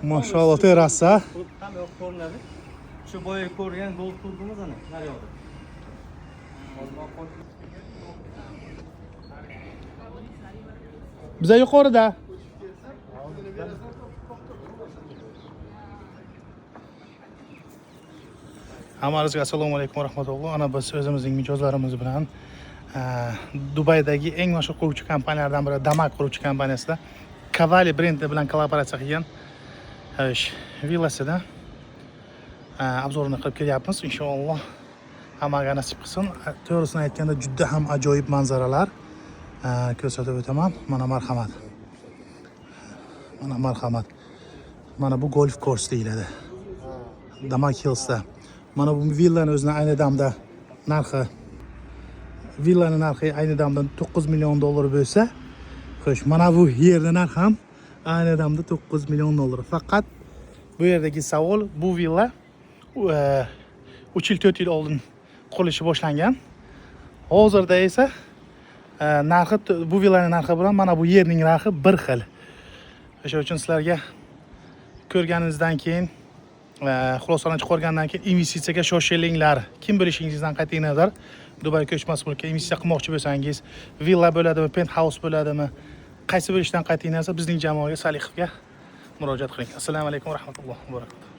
Maşallah terasa. Ham yo'q ko'rinadi. Shu boya ko'rgan gol turdimiz ana, nar yoqda. Biza yuqorida. Hammangizga assalomu alaykum va rahmatulloh. Ana biz o'zimizning mijozlarimiz bilan Dubaydagi eng mashhur quruvchi kompaniyalardan biri Damak quruvchi kompaniyasida Cavalli brendi bilan kollaboratsiya qilgan villasida obzorini qilib kelyapmiz. Inshaalloh hammaga nasib qilsin. To'g'risini aytganda juda ham ajoyib manzaralar ko'rsatib o'taman. Mana marhamat. Mana marhamat. Mana bu golf course deyiladi. Damak Hillsda. Mana bu villani o'zini ayni damda narxi ayni damda 9 million dollar bo'lsa, xo'sh, mana bu yerda narx ham ayni damda 9 million dollar. Faqat bu yerdagi savol, bu villa 3 yil 4 yil oldin qurilishi boshlangan. Hozirda esa narxi bu villaning narxi bilan mana bu yerning narxi bir xil. O'sha uchun sizlarga ko'rganingizdan keyin xulosalarni chiqargandan keyin investitsiyaga shoshilinglar. Kim bilishingizdan qat'iy nazar Dubay ko'chmas mulkka investitsiya qilmoqchi bo'lsangiz, villa bo'ladimi, penthouse bo'ladimi, qaysi bo'lishdan qat'iy nazar bizning jamoaga Salixovga murojaat qiling. Assalomu alaykum va rahmatullohi va barakatuh.